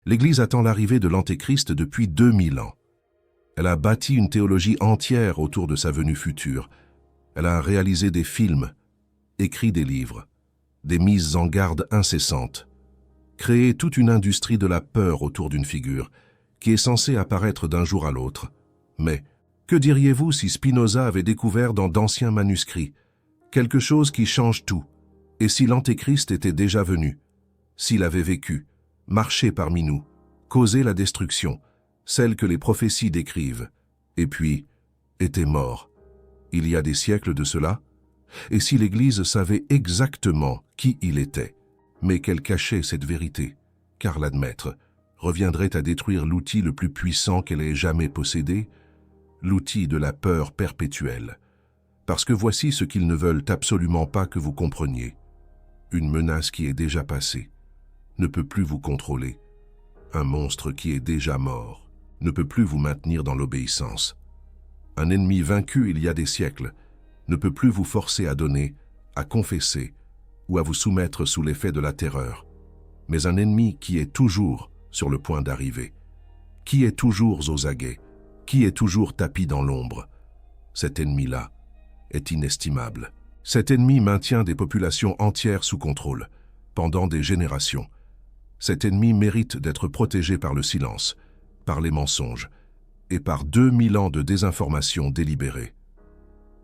L'Église attend l'arrivée de l'Antéchrist depuis 2000 ans. Elle a bâti une théologie entière autour de sa venue future. Elle a réalisé des films, écrit des livres, des mises en garde incessantes, créé toute une industrie de la peur autour d'une figure qui est censée apparaître d'un jour à l'autre. Mais que diriez-vous si Spinoza avait découvert dans d'anciens manuscrits quelque chose qui change tout, et si l'Antéchrist était déjà venu, s'il avait vécu, marché parmi nous, causé la destruction, celle que les prophéties décrivent, et puis était mort, il y a des siècles de cela, et si l'Église savait exactement qui il était, mais qu'elle cachait cette vérité, car l'admettre reviendrait à détruire l'outil le plus puissant qu'elle ait jamais possédé, l'outil de la peur perpétuelle. Parce que voici ce qu'ils ne veulent absolument pas que vous compreniez. Une menace qui est déjà passée ne peut plus vous contrôler. Un monstre qui est déjà mort ne peut plus vous maintenir dans l'obéissance. Un ennemi vaincu il y a des siècles ne peut plus vous forcer à donner, à confesser ou à vous soumettre sous l'effet de la terreur. Mais un ennemi qui est toujours sur le point d'arriver, qui est toujours aux aguets, qui est toujours tapi dans l'ombre, cet ennemi-là est inestimable. Cet ennemi maintient des populations entières sous contrôle, pendant des générations. Cet ennemi mérite d'être protégé par le silence, par les mensonges, et par 2000 ans de désinformation délibérée.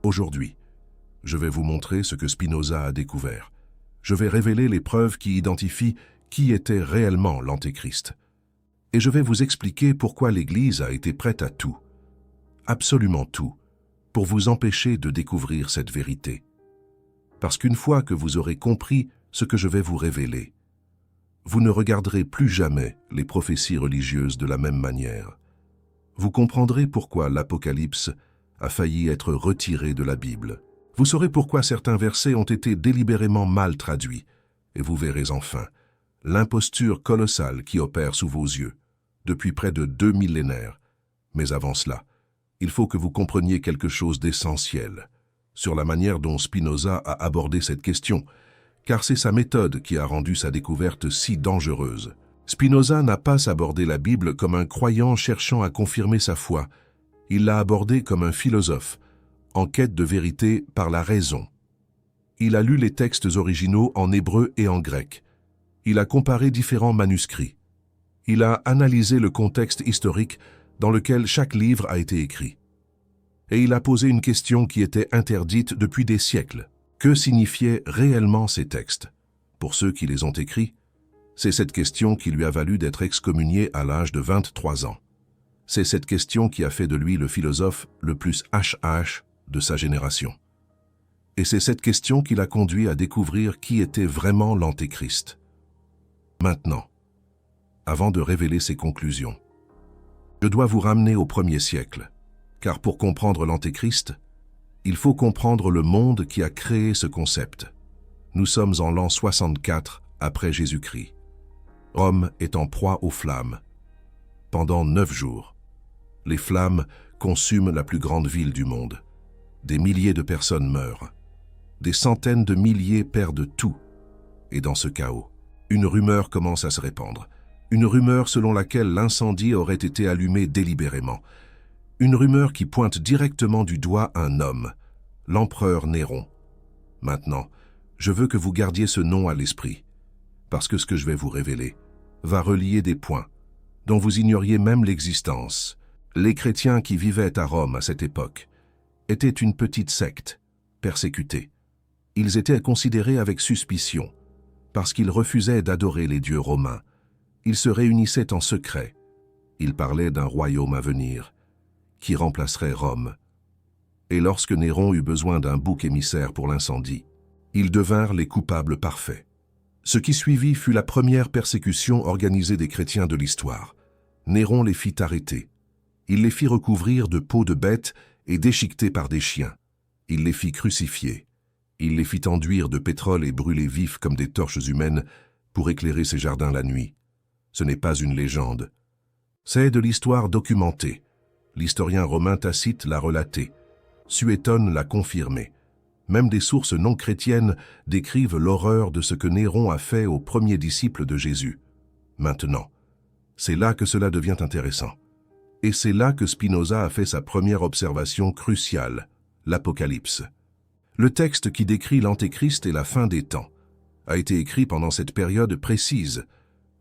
Aujourd'hui, je vais vous montrer ce que Spinoza a découvert. Je vais révéler les preuves qui identifient qui était réellement l'Antéchrist. Et je vais vous expliquer pourquoi l'Église a été prête à tout, absolument tout, pour vous empêcher de découvrir cette vérité. Parce qu'une fois que vous aurez compris ce que je vais vous révéler, vous ne regarderez plus jamais les prophéties religieuses de la même manière. Vous comprendrez pourquoi l'Apocalypse a failli être retiré de la Bible. Vous saurez pourquoi certains versets ont été délibérément mal traduits, et vous verrez enfin l'imposture colossale qui opère sous vos yeux, depuis près de 2 millénaires. Mais avant cela, il faut que vous compreniez quelque chose d'essentiel sur la manière dont Spinoza a abordé cette question, car c'est sa méthode qui a rendu sa découverte si dangereuse. Spinoza n'a pas abordé la Bible comme un croyant cherchant à confirmer sa foi, il l'a abordée comme un philosophe, en quête de vérité par la raison. Il a lu les textes originaux en hébreu et en grec. Il a comparé différents manuscrits. Il a analysé le contexte historique dans lequel chaque livre a été écrit. Et il a posé une question qui était interdite depuis des siècles. Que signifiaient réellement ces textes? Pour ceux qui les ont écrits, c'est cette question qui lui a valu d'être excommunié à l'âge de 23 ans. C'est cette question qui a fait de lui le philosophe le plus HH de sa génération. Et c'est cette question qui l'a conduit à découvrir qui était vraiment l'Antéchrist. Maintenant, avant de révéler ses conclusions, je dois vous ramener au 1er siècle, car pour comprendre l'Antéchrist, il faut comprendre le monde qui a créé ce concept. Nous sommes en l'an 64 après Jésus-Christ. Rome est en proie aux flammes. Pendant 9 jours, les flammes consument la plus grande ville du monde. Des milliers de personnes meurent. Des centaines de milliers perdent tout. Et dans ce chaos, une rumeur commence à se répandre. Une rumeur selon laquelle l'incendie aurait été allumé délibérément. Une rumeur qui pointe directement du doigt un homme, l'empereur Néron. Maintenant, je veux que vous gardiez ce nom à l'esprit, parce que ce que je vais vous révéler va relier des points dont vous ignoriez même l'existence. Les chrétiens qui vivaient à Rome à cette époque étaient une petite secte, persécutée. Ils étaient considérés avec suspicion, parce qu'ils refusaient d'adorer les dieux romains. Ils se réunissaient en secret. Ils parlaient d'un royaume à venir, qui remplacerait Rome. Et lorsque Néron eut besoin d'un bouc émissaire pour l'incendie, ils devinrent les coupables parfaits. Ce qui suivit fut la première persécution organisée des chrétiens de l'histoire. Néron les fit arrêter. Il les fit recouvrir de peaux de bêtes et déchiqueter par des chiens. Il les fit crucifier. Il les fit enduire de pétrole et brûler vifs comme des torches humaines pour éclairer ses jardins la nuit. Ce n'est pas une légende. C'est de l'histoire documentée. L'historien romain Tacite l'a relaté. Suétone l'a confirmé. Même des sources non chrétiennes décrivent l'horreur de ce que Néron a fait aux premiers disciples de Jésus. Maintenant, C'est là que cela devient intéressant. Et c'est là que Spinoza a fait sa première observation cruciale, l'Apocalypse. Le texte qui décrit l'Antéchrist et la fin des temps a été écrit pendant cette période précise.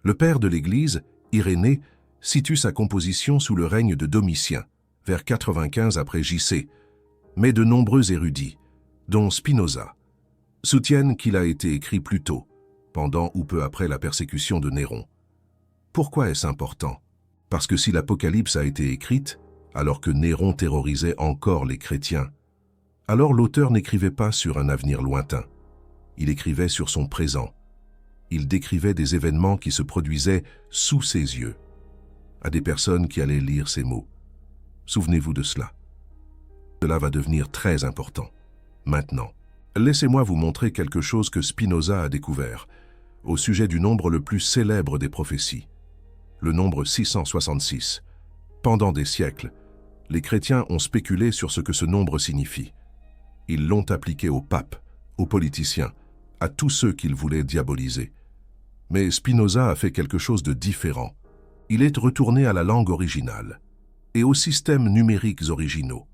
Le père de l'Église, Irénée, situe sa composition sous le règne de Domitien, vers 95 après J.C., mais de nombreux érudits, dont Spinoza, soutiennent qu'il a été écrit plus tôt, pendant ou peu après la persécution de Néron. Pourquoi est-ce important? Parce que si l'Apocalypse a été écrite, alors que Néron terrorisait encore les chrétiens, alors l'auteur n'écrivait pas sur un avenir lointain. Il écrivait sur son présent. Il décrivait des événements qui se produisaient sous ses yeux, à des personnes qui allaient lire ces mots. Souvenez-vous de cela. Cela va devenir très important. Maintenant, laissez-moi vous montrer quelque chose que Spinoza a découvert au sujet du nombre le plus célèbre des prophéties, le nombre 666. Pendant des siècles, les chrétiens ont spéculé sur ce que ce nombre signifie. Ils l'ont appliqué au pape, aux politiciens, à tous ceux qu'ils voulaient diaboliser. Mais Spinoza a fait quelque chose de différent. Il est retourné à la langue originale et aux systèmes numériques originaux,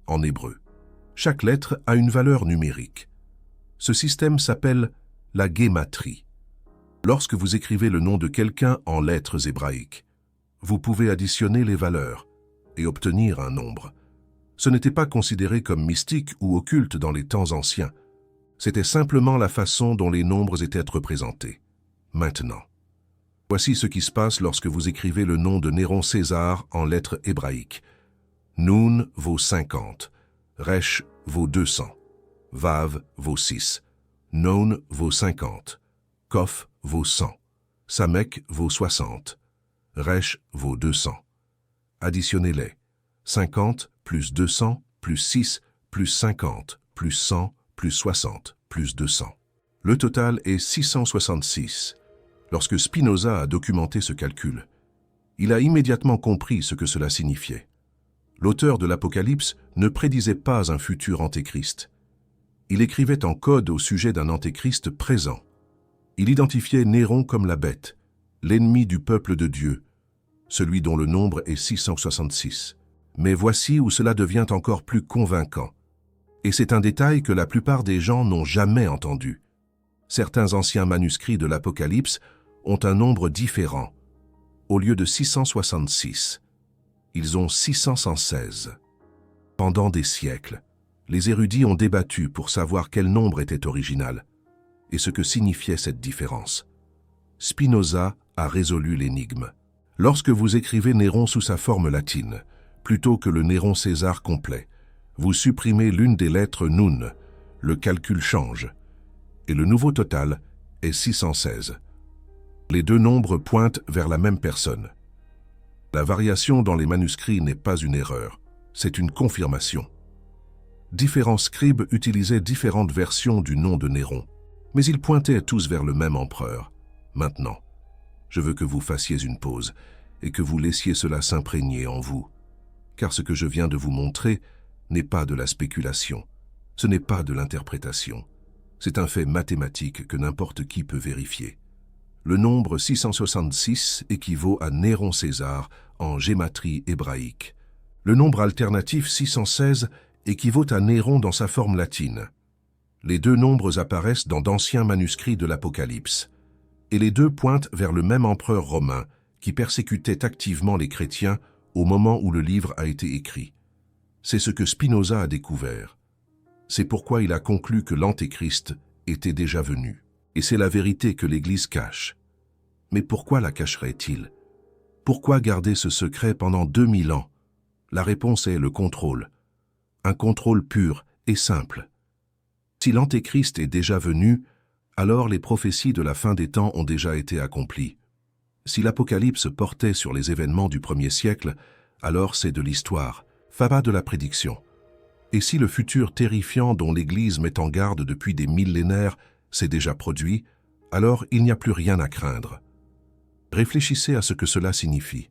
en hébreu. Chaque lettre a une valeur numérique. Ce système s'appelle la guématrie. Lorsque vous écrivez le nom de quelqu'un en lettres hébraïques, vous pouvez additionner les valeurs et obtenir un nombre. Ce n'était pas considéré comme mystique ou occulte dans les temps anciens. C'était simplement la façon dont les nombres étaient représentés. Maintenant, voici ce qui se passe lorsque vous écrivez le nom de Néron César en lettres hébraïques. Nun vaut 50, Resh vaut 200, Vav vaut 6, Non vaut 50, Kof vaut 100, Samek vaut 60, Resh vaut 200. Additionnez-les. 50 plus 200 plus 6 plus 50 plus 100 plus 60 plus 200. Le total est 666. Lorsque Spinoza a documenté ce calcul, il a immédiatement compris ce que cela signifiait. L'auteur de l'Apocalypse ne prédisait pas un futur antéchrist. Il écrivait en code au sujet d'un antéchrist présent. Il identifiait Néron comme la bête, l'ennemi du peuple de Dieu, celui dont le nombre est 666. Mais voici où cela devient encore plus convaincant. Et c'est un détail que la plupart des gens n'ont jamais entendu. Certains anciens manuscrits de l'Apocalypse ont un nombre différent. Au lieu de 666, ils ont 616. Pendant des siècles, les érudits ont débattu pour savoir quel nombre était original et ce que signifiait cette différence. Spinoza a résolu l'énigme. Lorsque vous écrivez Néron sous sa forme latine, plutôt que le Néron César complet, vous supprimez l'une des lettres Nun, le calcul change, et le nouveau total est 616. Les deux nombres pointent vers la même personne. La variation dans les manuscrits n'est pas une erreur, c'est une confirmation. Différents scribes utilisaient différentes versions du nom de Néron, mais ils pointaient tous vers le même empereur. Maintenant, je veux que vous fassiez une pause et que vous laissiez cela s'imprégner en vous. Car ce que je viens de vous montrer n'est pas de la spéculation, ce n'est pas de l'interprétation. C'est un fait mathématique que n'importe qui peut vérifier. Le nombre 666 équivaut à Néron César en gématrie hébraïque. Le nombre alternatif 616 équivaut à Néron dans sa forme latine. Les deux nombres apparaissent dans d'anciens manuscrits de l'Apocalypse, et les deux pointent vers le même empereur romain qui persécutait activement les chrétiens au moment où le livre a été écrit. C'est ce que Spinoza a découvert. C'est pourquoi il a conclu que l'Antéchrist était déjà venu. Et c'est la vérité que l'Église cache. Mais pourquoi la cacherait-il? Pourquoi garder ce secret pendant 2000 ans? La réponse est le contrôle. Un contrôle pur et simple. Si l'Antéchrist est déjà venu, alors les prophéties de la fin des temps ont déjà été accomplies. Si l'Apocalypse portait sur les événements du 1er siècle, alors c'est de l'histoire, pas de la prédiction. Et si le futur terrifiant dont l'Église met en garde depuis des millénaires s'est déjà produit, alors il n'y a plus rien à craindre. Réfléchissez à ce que cela signifie.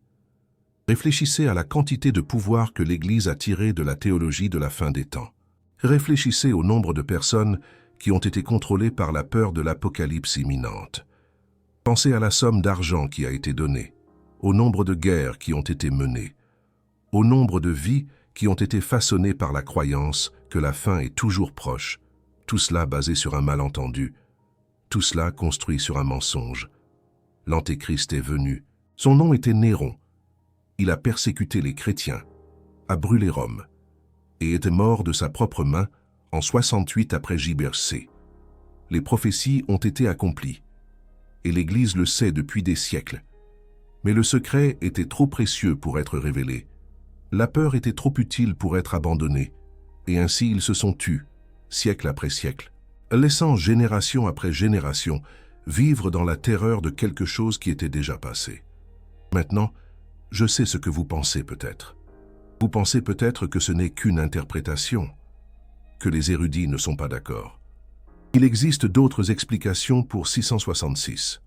Réfléchissez à la quantité de pouvoir que l'Église a tiré de la théologie de la fin des temps. Réfléchissez au nombre de personnes qui ont été contrôlées par la peur de l'apocalypse imminente. Pensez à la somme d'argent qui a été donnée, au nombre de guerres qui ont été menées, au nombre de vies qui ont été façonnées par la croyance que la fin est toujours proche, tout cela basé sur un malentendu, tout cela construit sur un mensonge. L'Antéchrist est venu. Son nom était Néron. Il a persécuté les chrétiens, a brûlé Rome, et était mort de sa propre main en 68 après JBC. Les prophéties ont été accomplies, et l'Église le sait depuis des siècles. Mais le secret était trop précieux pour être révélé. La peur était trop utile pour être abandonnée, et ainsi ils se sont tus, siècle après siècle, laissant génération après génération vivre dans la terreur de quelque chose qui était déjà passé. Maintenant, je sais ce que vous pensez peut-être. Vous pensez peut-être que ce n'est qu'une interprétation, que les érudits ne sont pas d'accord. Il existe d'autres explications pour 666,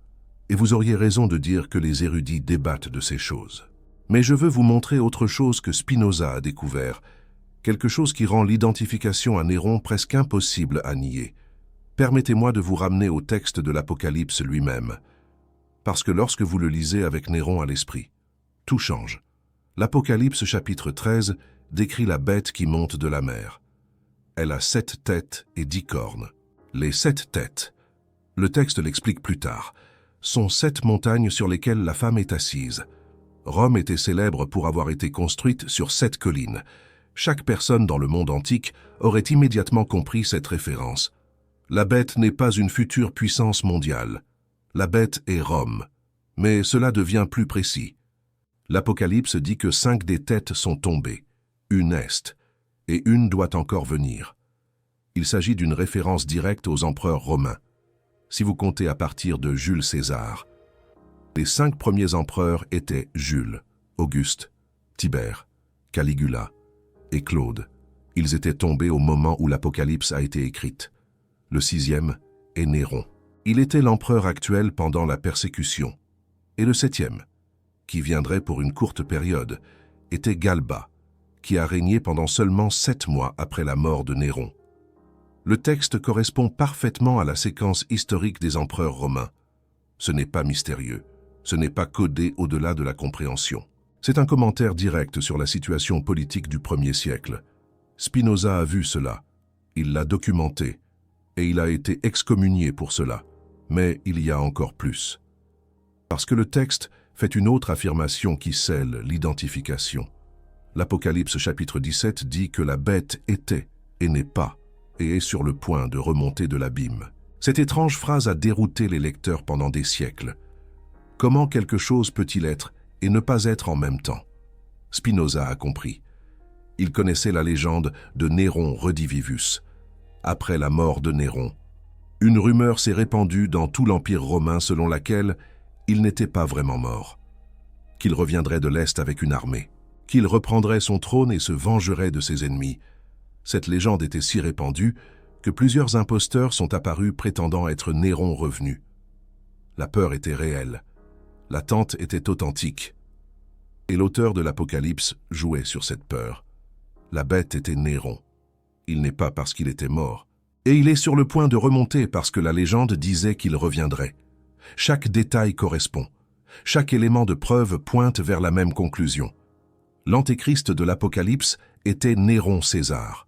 et vous auriez raison de dire que les érudits débattent de ces choses. Mais je veux vous montrer autre chose que Spinoza a découvert, quelque chose qui rend l'identification à Néron presque impossible à nier. Permettez-moi de vous ramener au texte de l'Apocalypse lui-même, parce que lorsque vous le lisez avec Néron à l'esprit, tout change. L'Apocalypse chapitre 13 décrit la bête qui monte de la mer. Elle a 7 têtes et 10 cornes. Les 7 têtes, le texte l'explique plus tard, sont 7 montagnes sur lesquelles la femme est assise. Rome était célèbre pour avoir été construite sur 7 collines. Chaque personne dans le monde antique aurait immédiatement compris cette référence. La bête n'est pas une future puissance mondiale. La bête est Rome. Mais cela devient plus précis. L'Apocalypse dit que 5 des têtes sont tombées. Une est, et une doit encore venir. Il s'agit d'une référence directe aux empereurs romains. Si vous comptez à partir de Jules César, les 5 premiers empereurs étaient Jules, Auguste, Tibère, Caligula et Claude. Ils étaient tombés au moment où l'Apocalypse a été écrite. Le 6e est Néron. Il était l'empereur actuel pendant la persécution. Et le 7e, qui viendrait pour une courte période, était Galba, qui a régné pendant seulement 7 mois après la mort de Néron. Le texte correspond parfaitement à la séquence historique des empereurs romains. Ce n'est pas mystérieux, ce n'est pas codé au-delà de la compréhension. C'est un commentaire direct sur la situation politique du 1er siècle. Spinoza a vu cela, il l'a documenté, et il a été excommunié pour cela. Mais il y a encore plus. Parce que le texte fait une autre affirmation qui scelle l'identification. L'Apocalypse chapitre 17 dit que la bête était et n'est pas, et est sur le point de remonter de l'abîme. Cette étrange phrase a dérouté les lecteurs pendant des siècles. Comment quelque chose peut-il être et ne pas être en même temps? Spinoza a compris. Il connaissait la légende de Néron Redivivus. Après la mort de Néron, une rumeur s'est répandue dans tout l'Empire romain selon laquelle il n'était pas vraiment mort, qu'il reviendrait de l'Est avec une armée, qu'il reprendrait son trône et se vengerait de ses ennemis. Cette légende était si répandue que plusieurs imposteurs sont apparus prétendant être Néron revenu. La peur était réelle, l'attente était authentique, et l'auteur de l'Apocalypse jouait sur cette peur. La bête était Néron. Il n'est pas parce qu'il était mort. Et il est sur le point de remonter parce que la légende disait qu'il reviendrait. Chaque détail correspond. Chaque élément de preuve pointe vers la même conclusion. L'Antéchrist de l'Apocalypse était Néron César.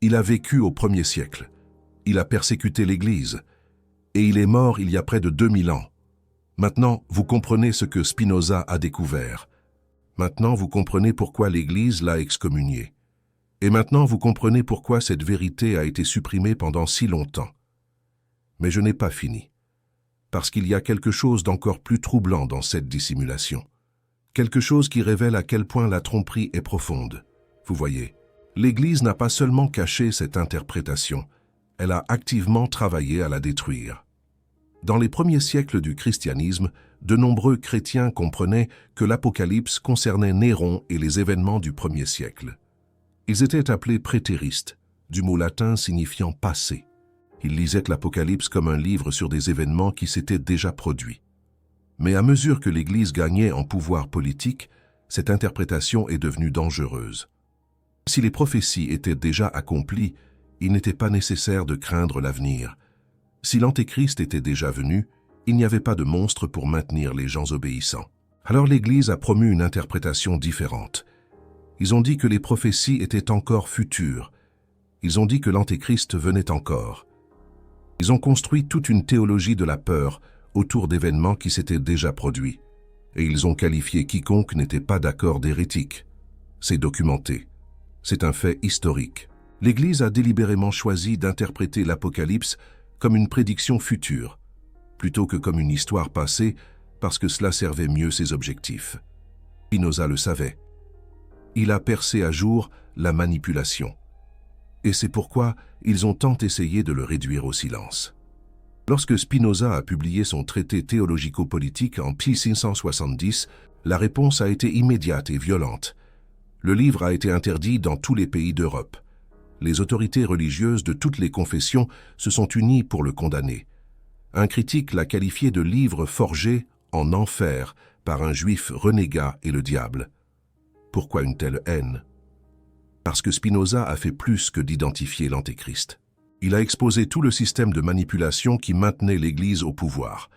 Il a vécu au 1er siècle. Il a persécuté l'Église. Et il est mort il y a près de 2000 ans. Maintenant, vous comprenez ce que Spinoza a découvert. Maintenant, vous comprenez pourquoi l'Église l'a excommunié. Et maintenant, vous comprenez pourquoi cette vérité a été supprimée pendant si longtemps. Mais je n'ai pas fini. Parce qu'il y a quelque chose d'encore plus troublant dans cette dissimulation. Quelque chose qui révèle à quel point la tromperie est profonde. Vous voyez, l'Église n'a pas seulement caché cette interprétation, elle a activement travaillé à la détruire. Dans les premiers siècles du christianisme, de nombreux chrétiens comprenaient que l'Apocalypse concernait Néron et les événements du 1er siècle. Ils étaient appelés prétéristes, du mot latin signifiant « passé ». Ils lisaient l'Apocalypse comme un livre sur des événements qui s'étaient déjà produits. Mais à mesure que l'Église gagnait en pouvoir politique, cette interprétation est devenue dangereuse. Si les prophéties étaient déjà accomplies, il n'était pas nécessaire de craindre l'avenir. Si l'Antéchrist était déjà venu, il n'y avait pas de monstre pour maintenir les gens obéissants. Alors l'Église a promu une interprétation différente. Ils ont dit que les prophéties étaient encore futures. Ils ont dit que l'Antéchrist venait encore. Ils ont construit toute une théologie de la peur autour d'événements qui s'étaient déjà produits. Et ils ont qualifié quiconque n'était pas d'accord d'hérétique. C'est documenté. C'est un fait historique. L'Église a délibérément choisi d'interpréter l'Apocalypse comme une prédiction future, plutôt que comme une histoire passée, parce que cela servait mieux ses objectifs. Spinoza le savait. Il a percé à jour la manipulation. Et c'est pourquoi ils ont tant essayé de le réduire au silence. Lorsque Spinoza a publié son traité théologico-politique en 1670, la réponse a été immédiate et violente. Le livre a été interdit dans tous les pays d'Europe. Les autorités religieuses de toutes les confessions se sont unies pour le condamner. Un critique l'a qualifié de livre forgé en enfer par un juif renégat et le diable. Pourquoi une telle haine? Parce que Spinoza a fait plus que d'identifier l'Antéchrist. Il a exposé tout le système de manipulation qui maintenait l'Église au pouvoir.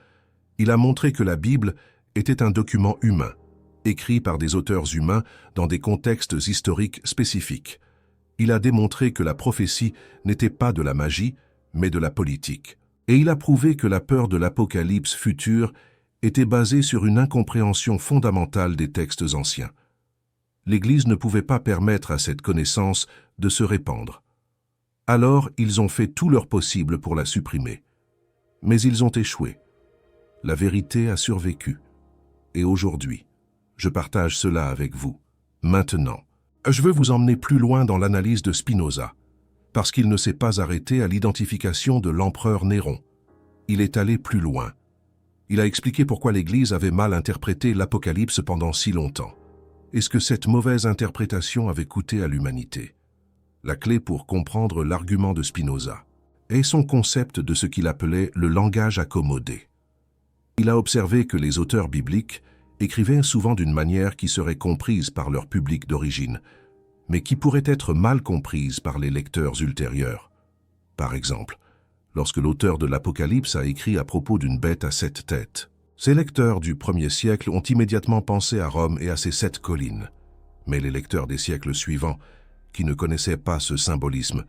Il a montré que la Bible était un document humain, écrit par des auteurs humains dans des contextes historiques spécifiques. Il a démontré que la prophétie n'était pas de la magie, mais de la politique. Et il a prouvé que la peur de l'apocalypse future était basée sur une incompréhension fondamentale des textes anciens. L'Église ne pouvait pas permettre à cette connaissance de se répandre. Alors, ils ont fait tout leur possible pour la supprimer. Mais ils ont échoué. La vérité a survécu. Et aujourd'hui, je partage cela avec vous. Maintenant, je veux vous emmener plus loin dans l'analyse de Spinoza, parce qu'il ne s'est pas arrêté à l'identification de l'empereur Néron. Il est allé plus loin. Il a expliqué pourquoi l'Église avait mal interprété l'Apocalypse pendant si longtemps. Est-ce que cette mauvaise interprétation avait coûté à l'humanité? La clé pour comprendre l'argument de Spinoza est son concept de ce qu'il appelait le langage accommodé. Il a observé que les auteurs bibliques écrivaient souvent d'une manière qui serait comprise par leur public d'origine, mais qui pourrait être mal comprise par les lecteurs ultérieurs. Par exemple, lorsque l'auteur de l'Apocalypse a écrit à propos d'une bête à 7 têtes, ces lecteurs du 1er siècle ont immédiatement pensé à Rome et à ses 7 collines. Mais les lecteurs des siècles suivants, qui ne connaissaient pas ce symbolisme,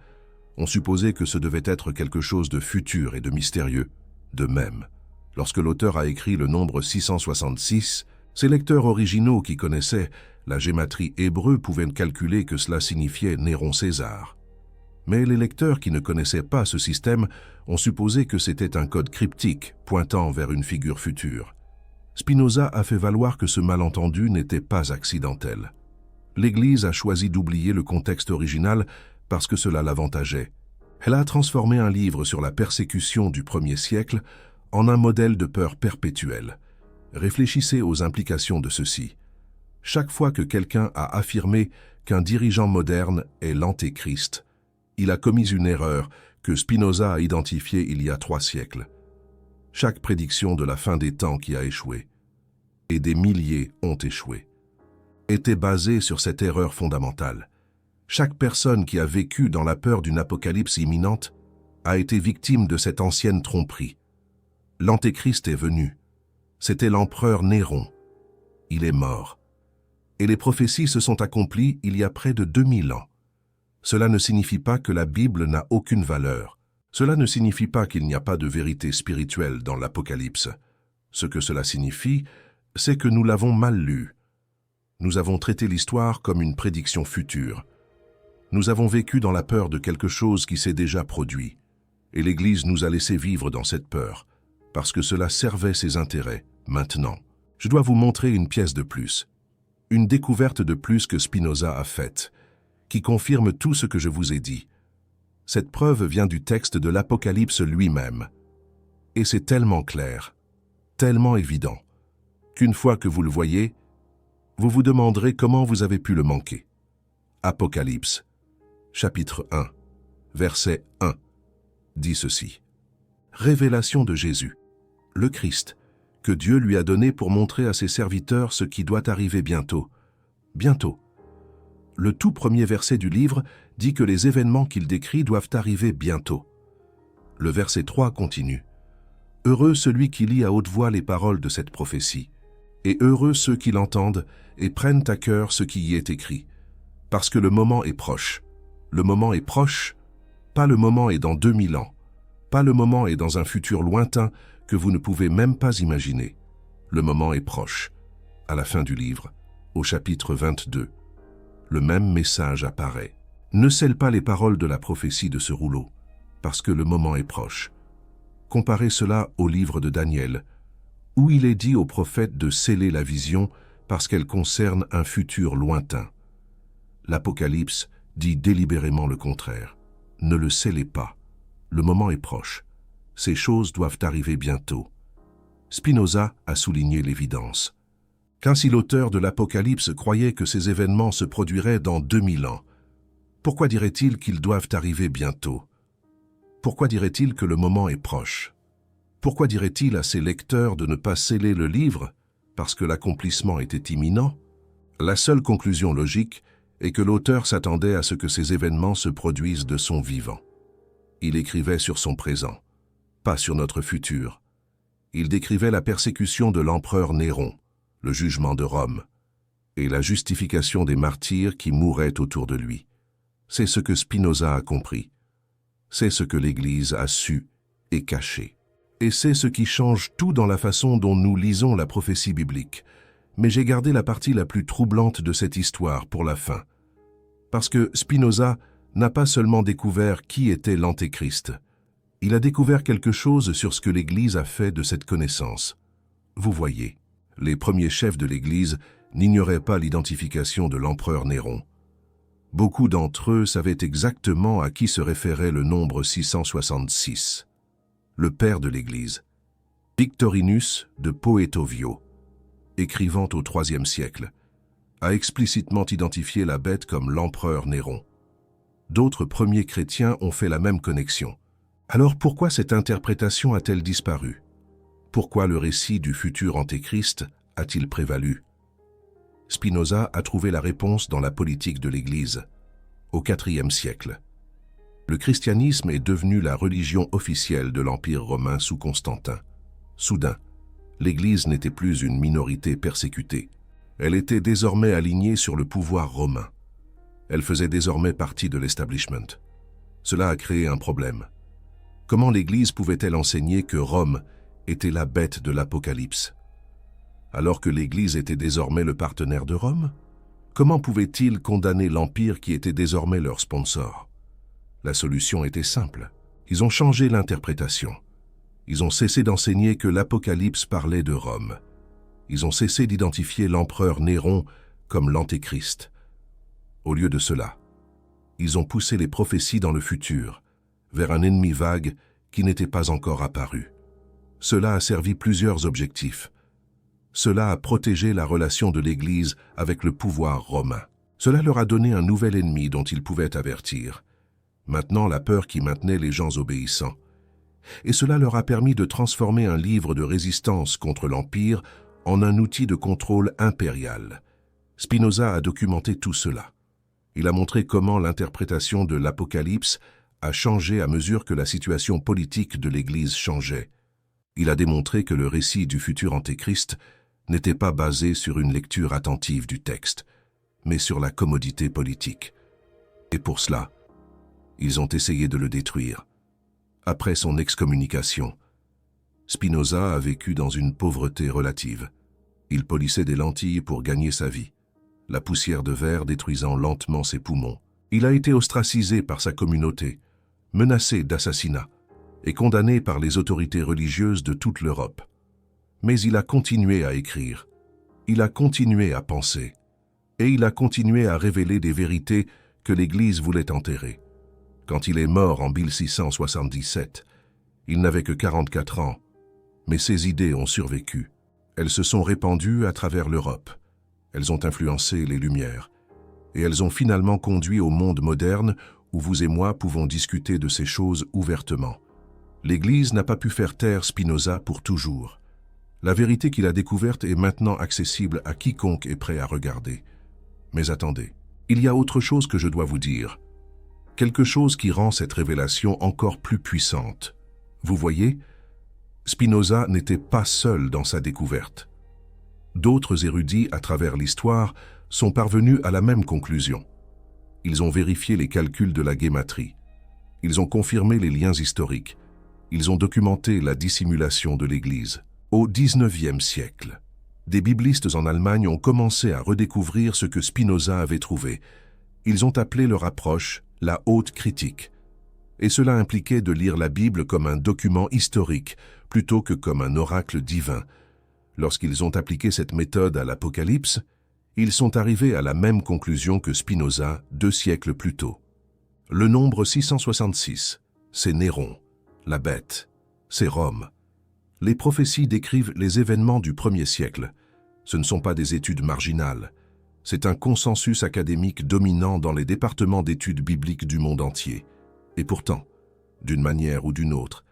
ont supposé que ce devait être quelque chose de futur et de mystérieux. De même, lorsque l'auteur a écrit le nombre 666, ces lecteurs originaux qui connaissaient la gématrie hébreu pouvaient calculer que cela signifiait Néron César. Mais les lecteurs qui ne connaissaient pas ce système ont supposé que c'était un code cryptique pointant vers une figure future. Spinoza a fait valoir que ce malentendu n'était pas accidentel. L'Église a choisi d'oublier le contexte original parce que cela l'avantageait. Elle a transformé un livre sur la persécution du 1er siècle en un modèle de peur perpétuelle. Réfléchissez aux implications de ceci. Chaque fois que quelqu'un a affirmé qu'un dirigeant moderne est l'Antéchrist, il a commis une erreur que Spinoza a identifiée il y a 3 siècles. Chaque prédiction de la fin des temps qui a échoué, et des milliers ont échoué, était basée sur cette erreur fondamentale. Chaque personne qui a vécu dans la peur d'une apocalypse imminente a été victime de cette ancienne tromperie. L'Antéchrist est venu. C'était l'empereur Néron. Il est mort. Et les prophéties se sont accomplies il y a près de 2000 ans. Cela ne signifie pas que la Bible n'a aucune valeur. Cela ne signifie pas qu'il n'y a pas de vérité spirituelle dans l'Apocalypse. Ce que cela signifie, c'est que nous l'avons mal lu. Nous avons traité l'histoire comme une prédiction future. Nous avons vécu dans la peur de quelque chose qui s'est déjà produit. Et l'Église nous a laissé vivre dans cette peur, parce que cela servait ses intérêts. Maintenant, je dois vous montrer une pièce de plus. Une découverte de plus que Spinoza a faite, qui confirme tout ce que je vous ai dit. Cette preuve vient du texte de l'Apocalypse lui-même. Et c'est tellement clair, tellement évident, qu'une fois que vous le voyez, vous vous demanderez comment vous avez pu le manquer. Apocalypse, chapitre 1, verset 1, dit ceci. Révélation de Jésus, le Christ, que Dieu lui a donné pour montrer à ses serviteurs ce qui doit arriver bientôt. Bientôt. Le tout premier verset du livre dit que les événements qu'il décrit doivent arriver bientôt. Le verset 3 continue. Heureux celui qui lit à haute voix les paroles de cette prophétie. Et heureux ceux qui l'entendent et prennent à cœur ce qui y est écrit. Parce que le moment est proche. Le moment est proche, pas le moment est dans 2000 ans. Pas le moment est dans un futur lointain que vous ne pouvez même pas imaginer. Le moment est proche. À la fin du livre, au chapitre 22, le même message apparaît. Ne scelle pas les paroles de la prophétie de ce rouleau, parce que le moment est proche. Comparez cela au livre de Daniel, où il est dit au prophète de sceller la vision parce qu'elle concerne un futur lointain. L'Apocalypse dit délibérément le contraire. Ne le scellez pas. Le moment est proche. Ces choses doivent arriver bientôt. Spinoza a souligné l'évidence. Qu'ainsi l'auteur de l'Apocalypse croyait que ces événements se produiraient dans 2000 ans. Pourquoi dirait-il qu'ils doivent arriver bientôt? Pourquoi dirait-il que le moment est proche? Pourquoi dirait-il à ses lecteurs de ne pas sceller le livre parce que l'accomplissement était imminent? La seule conclusion logique est que l'auteur s'attendait à ce que ces événements se produisent de son vivant. Il écrivait sur son présent, pas sur notre futur. Il décrivait la persécution de l'empereur Néron, le jugement de Rome, et la justification des martyrs qui mouraient autour de lui. C'est ce que Spinoza a compris. C'est ce que l'Église a su et caché. Et c'est ce qui change tout dans la façon dont nous lisons la prophétie biblique. Mais j'ai gardé la partie la plus troublante de cette histoire pour la fin. Parce que Spinoza n'a pas seulement découvert qui était l'Antéchrist. Il a découvert quelque chose sur ce que l'Église a fait de cette connaissance. Vous voyez, les premiers chefs de l'Église n'ignoraient pas l'identification de l'empereur Néron. Beaucoup d'entre eux savaient exactement à qui se référait le nombre 666. Le père de l'Église, Victorinus de Poetovio, écrivant au IIIe siècle, a explicitement identifié la bête comme l'empereur Néron. D'autres premiers chrétiens ont fait la même connexion. Alors pourquoi cette interprétation a-t-elle disparu? Pourquoi le récit du futur Antéchrist a-t-il prévalu? Spinoza a trouvé la réponse dans la politique de l'Église, au IVe siècle. Le christianisme est devenu la religion officielle de l'Empire romain sous Constantin. Soudain, l'Église n'était plus une minorité persécutée. Elle était désormais alignée sur le pouvoir romain. Elle faisait désormais partie de l'establishment. Cela a créé un problème. Comment l'Église pouvait-elle enseigner que Rome était la bête de l'Apocalypse? Alors que l'Église était désormais le partenaire de Rome? Comment pouvaient-ils condamner l'Empire qui était désormais leur sponsor? La solution était simple. Ils ont changé l'interprétation. Ils ont cessé d'enseigner que l'Apocalypse parlait de Rome. Ils ont cessé d'identifier l'empereur Néron comme l'Antéchrist. Au lieu de cela, ils ont poussé les prophéties dans le futur, vers un ennemi vague qui n'était pas encore apparu. Cela a servi plusieurs objectifs. Cela a protégé la relation de l'Église avec le pouvoir romain. Cela leur a donné un nouvel ennemi dont ils pouvaient avertir. Maintenant la peur qui maintenait les gens obéissants. Et cela leur a permis de transformer un livre de résistance contre l'Empire en un outil de contrôle impérial. Spinoza a documenté tout cela. Il a montré comment l'interprétation de l'Apocalypse a changé à mesure que la situation politique de l'Église changeait. Il a démontré que le récit du futur Antéchrist n'était pas basé sur une lecture attentive du texte, mais sur la commodité politique. Et pour cela, ils ont essayé de le détruire. Après son excommunication, Spinoza a vécu dans une pauvreté relative. Il polissait des lentilles pour gagner sa vie, la poussière de verre détruisant lentement ses poumons. Il a été ostracisé par sa communauté, menacé d'assassinat et condamné par les autorités religieuses de toute l'Europe. Mais il a continué à écrire, il a continué à penser, et il a continué à révéler des vérités que l'Église voulait enterrer. Quand il est mort en 1677, il n'avait que 44 ans, mais ses idées ont survécu. Elles se sont répandues à travers l'Europe. Elles ont influencé les Lumières, et elles ont finalement conduit au monde moderne où vous et moi pouvons discuter de ces choses ouvertement. L'Église n'a pas pu faire taire Spinoza pour toujours. La vérité qu'il a découverte est maintenant accessible à quiconque est prêt à regarder. Mais attendez, il y a autre chose que je dois vous dire. Quelque chose qui rend cette révélation encore plus puissante. Vous voyez, Spinoza n'était pas seul dans sa découverte. D'autres érudits, à travers l'histoire, sont parvenus à la même conclusion. Ils ont vérifié les calculs de la guématrie. Ils ont confirmé les liens historiques. Ils ont documenté la dissimulation de l'Église. Au XIXe siècle, des biblistes en Allemagne ont commencé à redécouvrir ce que Spinoza avait trouvé. Ils ont appelé leur approche la haute critique. Et cela impliquait de lire la Bible comme un document historique plutôt que comme un oracle divin. Lorsqu'ils ont appliqué cette méthode à l'Apocalypse, ils sont arrivés à la même conclusion que Spinoza 2 siècles plus tôt. Le nombre 666, c'est Néron, la bête, c'est Rome. Les prophéties décrivent les événements du 1er siècle. Ce ne sont pas des études marginales. C'est un consensus académique dominant dans les départements d'études bibliques du monde entier. Et pourtant, d'une manière ou d'une autre,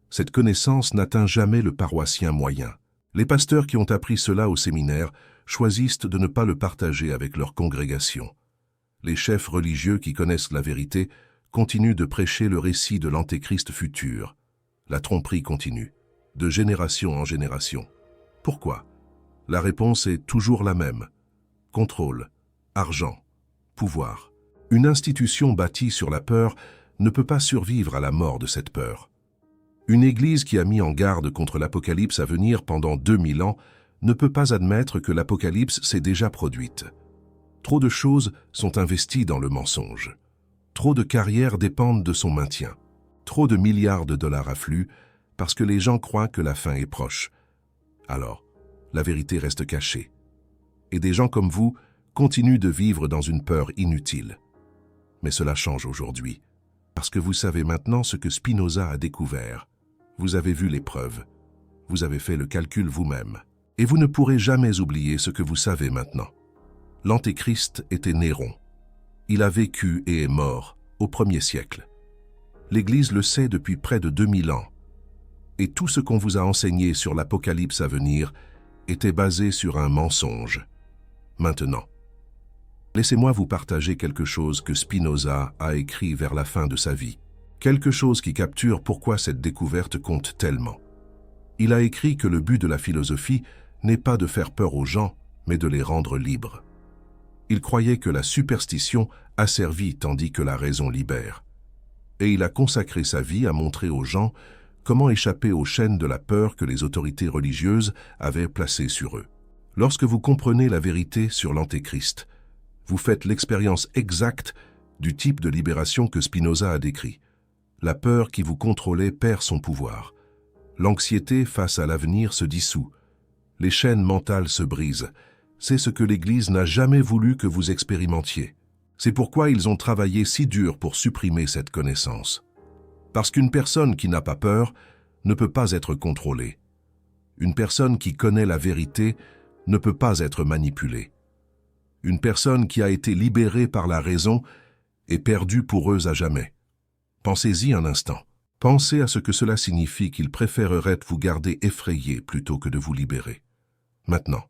cette connaissance n'atteint jamais le paroissien moyen. Les pasteurs qui ont appris cela au séminaire choisissent de ne pas le partager avec leur congrégation. Les chefs religieux qui connaissent la vérité continuent de prêcher le récit de l'antéchrist futur. La tromperie continue, de génération en génération. Pourquoi? La réponse est toujours la même. Contrôle, argent, pouvoir. Une institution bâtie sur la peur ne peut pas survivre à la mort de cette peur. Une Église qui a mis en garde contre l'Apocalypse à venir pendant 2000 ans ne peut pas admettre que l'Apocalypse s'est déjà produite. Trop de choses sont investies dans le mensonge. Trop de carrières dépendent de son maintien. Trop de milliards de dollars affluent parce que les gens croient que la fin est proche. Alors, la vérité reste cachée. Et des gens comme vous continuent de vivre dans une peur inutile. Mais cela change aujourd'hui, parce que vous savez maintenant ce que Spinoza a découvert. Vous avez vu les preuves. Vous avez fait le calcul vous-même. Et vous ne pourrez jamais oublier ce que vous savez maintenant. L'Antéchrist était Néron. Il a vécu et est mort au 1er siècle. L'Église le sait depuis près de 2000 ans. Et tout ce qu'on vous a enseigné sur l'Apocalypse à venir était basé sur un mensonge. Maintenant, laissez-moi vous partager quelque chose que Spinoza a écrit vers la fin de sa vie. Quelque chose qui capture pourquoi cette découverte compte tellement. Il a écrit que le but de la philosophie n'est pas de faire peur aux gens, mais de les rendre libres. Il croyait que la superstition asservit tandis que la raison libère. Et il a consacré sa vie à montrer aux gens comment échapper aux chaînes de la peur que les autorités religieuses avaient placées sur eux. Lorsque vous comprenez la vérité sur l'Antéchrist, vous faites l'expérience exacte du type de libération que Spinoza a décrit. La peur qui vous contrôlait perd son pouvoir. L'anxiété face à l'avenir se dissout. Les chaînes mentales se brisent. C'est ce que l'Église n'a jamais voulu que vous expérimentiez. C'est pourquoi ils ont travaillé si dur pour supprimer cette connaissance. Parce qu'une personne qui n'a pas peur ne peut pas être contrôlée. Une personne qui connaît la vérité ne peut pas être manipulée. Une personne qui a été libérée par la raison est perdue pour eux à jamais. Pensez-y un instant. Pensez à ce que cela signifie qu'ils préféreraient vous garder effrayé plutôt que de vous libérer. Maintenant,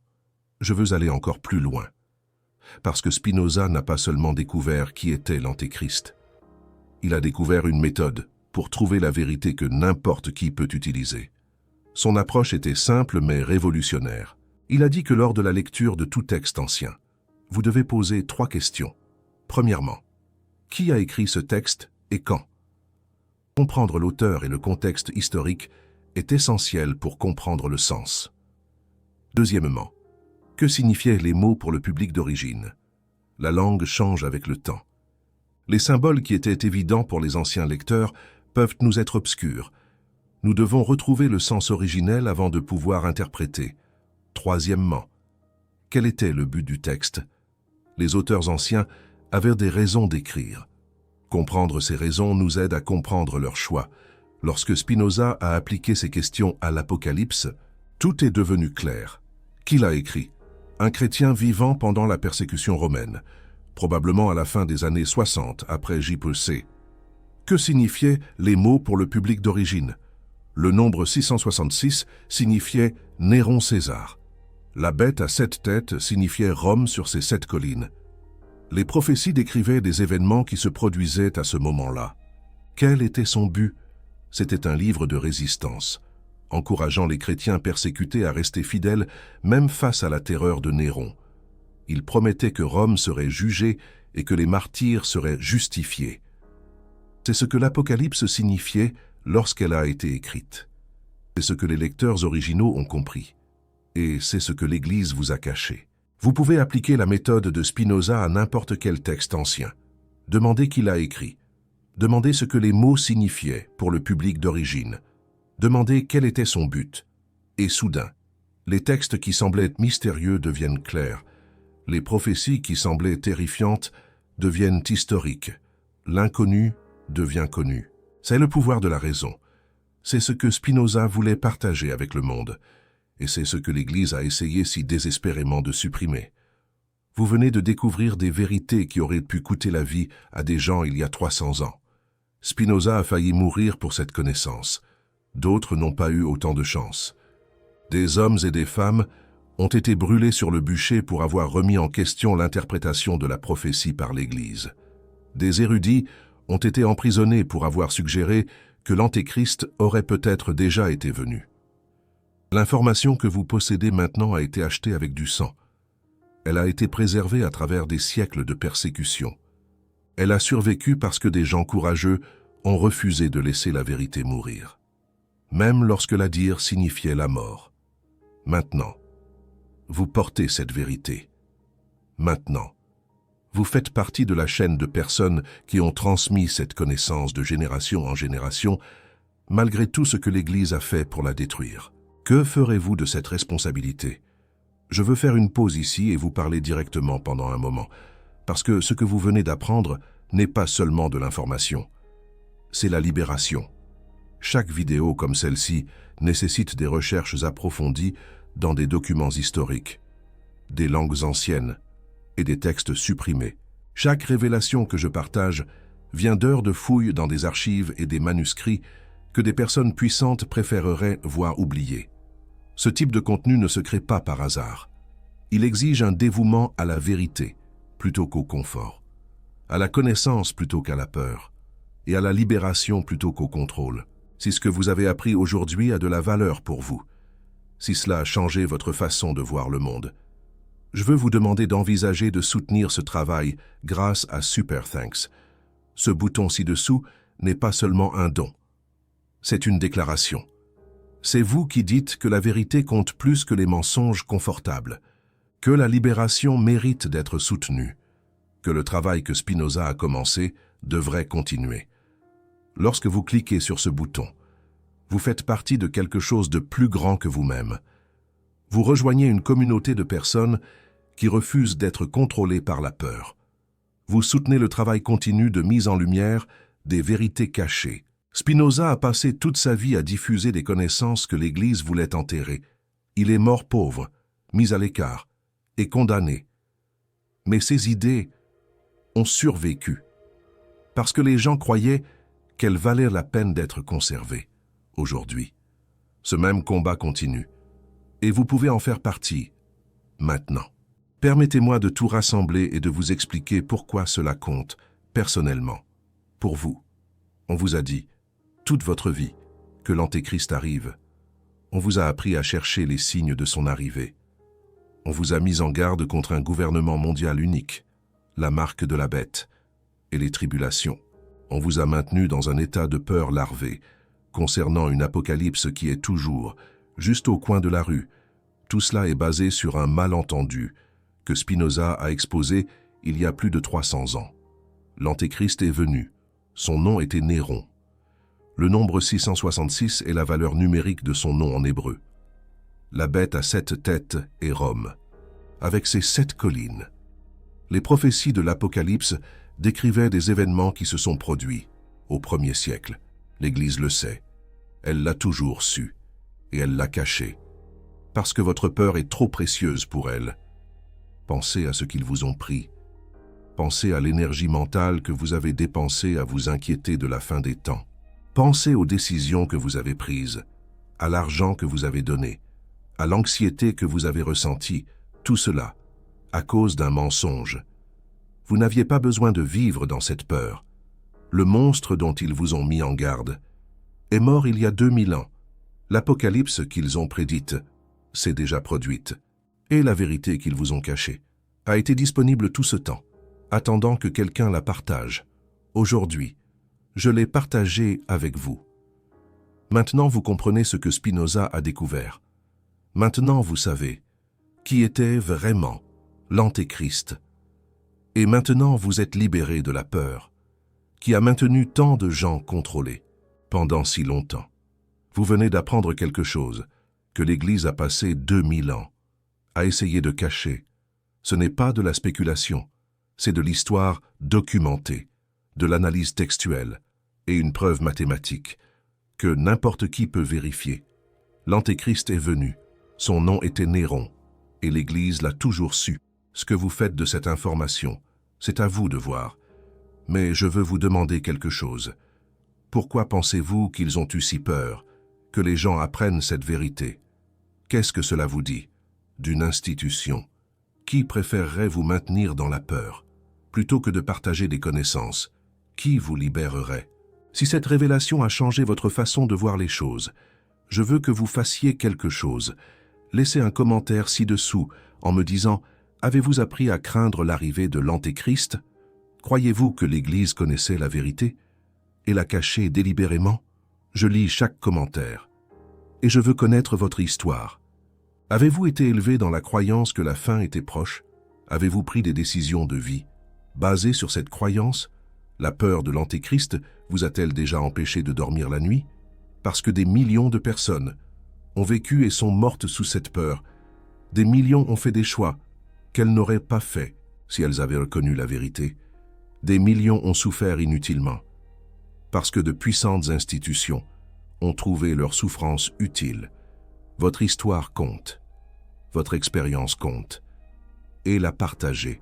je veux aller encore plus loin. Parce que Spinoza n'a pas seulement découvert qui était l'Antéchrist. Il a découvert une méthode pour trouver la vérité que n'importe qui peut utiliser. Son approche était simple mais révolutionnaire. Il a dit que lors de la lecture de tout texte ancien, vous devez poser 3 questions. Premièrement, qui a écrit ce texte et quand? Comprendre l'auteur et le contexte historique est essentiel pour comprendre le sens. Deuxièmement, que signifiaient les mots pour le public d'origine? La langue change avec le temps. Les symboles qui étaient évidents pour les anciens lecteurs peuvent nous être obscurs. Nous devons retrouver le sens originel avant de pouvoir interpréter. Troisièmement, quel était le but du texte? Les auteurs anciens avaient des raisons d'écrire. Comprendre ces raisons nous aide à comprendre leurs choix. Lorsque Spinoza a appliqué ces questions à l'Apocalypse, tout est devenu clair. Qui l'a écrit? Un chrétien vivant pendant la persécution romaine, probablement à la fin des années 60 après J.P.C. Que signifiaient les mots pour le public d'origine? Le nombre 666 signifiait Néron César. La bête à 7 têtes signifiait Rome sur ses 7 collines. Les prophéties décrivaient des événements qui se produisaient à ce moment-là. Quel était son but? C'était un livre de résistance. encourageant les chrétiens persécutés à rester fidèles même face à la terreur de Néron. Il promettait que Rome serait jugée et que les martyrs seraient justifiés. C'est ce que l'Apocalypse signifiait lorsqu'elle a été écrite. C'est ce que les lecteurs originaux ont compris. Et c'est ce que l'Église vous a caché. Vous pouvez appliquer la méthode de Spinoza à n'importe quel texte ancien. Demandez qui l'a écrit. Demandez ce que les mots signifiaient pour le public d'origine. Demandez quel était son but. Et soudain, les textes qui semblaient être mystérieux deviennent clairs. Les prophéties qui semblaient terrifiantes deviennent historiques. L'inconnu devient connu. C'est le pouvoir de la raison. C'est ce que Spinoza voulait partager avec le monde. Et c'est ce que l'Église a essayé si désespérément de supprimer. Vous venez de découvrir des vérités qui auraient pu coûter la vie à des gens il y a 300 ans. Spinoza a failli mourir pour cette connaissance. D'autres n'ont pas eu autant de chance. Des hommes et des femmes ont été brûlés sur le bûcher pour avoir remis en question l'interprétation de la prophétie par l'Église. Des érudits ont été emprisonnés pour avoir suggéré que l'Antéchrist aurait peut-être déjà été venu. L'information que vous possédez maintenant a été achetée avec du sang. Elle a été préservée à travers des siècles de persécution. Elle a survécu parce que des gens courageux ont refusé de laisser la vérité mourir. Même lorsque la dire signifiait la mort. Maintenant, vous portez cette vérité. Maintenant, vous faites partie de la chaîne de personnes qui ont transmis cette connaissance de génération en génération, malgré tout ce que l'Église a fait pour la détruire. Que ferez-vous de cette responsabilité? Je veux faire une pause ici et vous parler directement pendant un moment, parce que ce que vous venez d'apprendre n'est pas seulement de l'information, c'est la libération. Chaque vidéo comme celle-ci nécessite des recherches approfondies dans des documents historiques, des langues anciennes et des textes supprimés. Chaque révélation que je partage vient d'heures de fouilles dans des archives et des manuscrits que des personnes puissantes préféreraient voir oubliés. Ce type de contenu ne se crée pas par hasard. Il exige un dévouement à la vérité plutôt qu'au confort, à la connaissance plutôt qu'à la peur, et à la libération plutôt qu'au contrôle. Si ce que vous avez appris aujourd'hui a de la valeur pour vous, si cela a changé votre façon de voir le monde, je veux vous demander d'envisager de soutenir ce travail grâce à Super Thanks. Ce bouton ci-dessous n'est pas seulement un don, c'est une déclaration. C'est vous qui dites que la vérité compte plus que les mensonges confortables, que la libération mérite d'être soutenue, que le travail que Spinoza a commencé devrait continuer. Lorsque vous cliquez sur ce bouton, vous faites partie de quelque chose de plus grand que vous-même. Vous rejoignez une communauté de personnes qui refusent d'être contrôlées par la peur. Vous soutenez le travail continu de mise en lumière des vérités cachées. Spinoza a passé toute sa vie à diffuser des connaissances que l'Église voulait enterrer. Il est mort pauvre, mis à l'écart et condamné. Mais ses idées ont survécu, parce que les gens croyaient qu'elles valaient la peine d'être conservées. Aujourd'hui, ce même combat continue, et vous pouvez en faire partie, maintenant. Permettez-moi de tout rassembler et de vous expliquer pourquoi cela compte, personnellement, pour vous. On vous a dit, toute votre vie, que l'Antéchrist arrive. On vous a appris à chercher les signes de son arrivée. On vous a mis en garde contre un gouvernement mondial unique, la marque de la bête, et les tribulations. On vous a maintenu dans un état de peur larvée, concernant une apocalypse qui est toujours, juste au coin de la rue. Tout cela est basé sur un malentendu que Spinoza a exposé il y a plus de 300 ans. L'Antéchrist est venu. Son nom était Néron. Le nombre 666 est la valeur numérique de son nom en hébreu. La bête à 7 têtes est Rome, avec ses 7 collines. Les prophéties de l'Apocalypse décrivaient des événements qui se sont produits au 1er siècle. L'Église le sait. Elle l'a toujours su, et elle l'a caché, parce que votre peur est trop précieuse pour elle. Pensez à ce qu'ils vous ont pris. Pensez à l'énergie mentale que vous avez dépensée à vous inquiéter de la fin des temps. Pensez aux décisions que vous avez prises, à l'argent que vous avez donné, à l'anxiété que vous avez ressentie, tout cela, à cause d'un mensonge. Vous n'aviez pas besoin de vivre dans cette peur. Le monstre dont ils vous ont mis en garde est mort il y a 2000 ans. L'apocalypse qu'ils ont prédite s'est déjà produite, et la vérité qu'ils vous ont cachée a été disponible tout ce temps, attendant que quelqu'un la partage. Aujourd'hui, je l'ai partagée avec vous. Maintenant, vous comprenez ce que Spinoza a découvert. Maintenant, vous savez qui était vraiment l'Antéchrist. Et maintenant, vous êtes libérés de la peur, qui a maintenu tant de gens contrôlés pendant si longtemps. Vous venez d'apprendre quelque chose que l'Église a passé 2000 ans à essayer de cacher. Ce n'est pas de la spéculation, c'est de l'histoire documentée, de l'analyse textuelle et une preuve mathématique que n'importe qui peut vérifier. L'Antéchrist est venu, son nom était Néron, et l'Église l'a toujours su. Ce que vous faites de cette information, c'est à vous de voir. Mais je veux vous demander quelque chose. Pourquoi pensez-vous qu'ils ont eu si peur que les gens apprennent cette vérité? Qu'est-ce que cela vous dit d'une institution qui préférerait vous maintenir dans la peur plutôt que de partager des connaissances? Qui vous libérerait? Si cette révélation a changé votre façon de voir les choses, je veux que vous fassiez quelque chose. Laissez un commentaire ci-dessous en me disant « Avez-vous appris à craindre l'arrivée de l'Antéchrist? Croyez-vous que l'Église connaissait la vérité et la cachait délibérément? » Je lis chaque commentaire et je veux connaître votre histoire. Avez-vous été élevé dans la croyance que la fin était proche? Avez-vous pris des décisions de vie basées sur cette croyance? La peur de l'Antéchrist vous a-t-elle déjà empêché de dormir la nuit? Parce que des millions de personnes ont vécu et sont mortes sous cette peur. Des millions ont fait des choix qu'elles n'auraient pas fait si elles avaient reconnu la vérité. Des millions ont souffert inutilement, parce que de puissantes institutions ont trouvé leur souffrance utile. Votre histoire compte, votre expérience compte, et la partager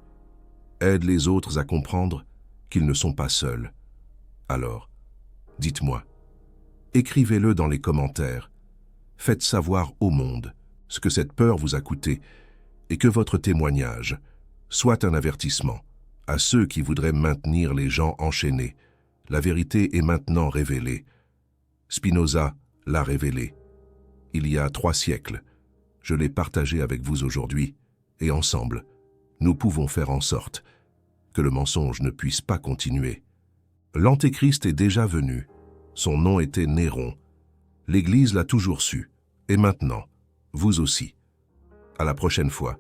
aide les autres à comprendre qu'ils ne sont pas seuls. Alors, dites-moi, écrivez-le dans les commentaires, faites savoir au monde ce que cette peur vous a coûté et que votre témoignage soit un avertissement à ceux qui voudraient maintenir les gens enchaînés. La vérité est maintenant révélée. Spinoza l'a révélée. Il y a 3 siècles, je l'ai partagée avec vous aujourd'hui, et ensemble, nous pouvons faire en sorte que le mensonge ne puisse pas continuer. L'Antéchrist est déjà venu. Son nom était Néron. L'Église l'a toujours su. Et maintenant, vous aussi. À la prochaine fois.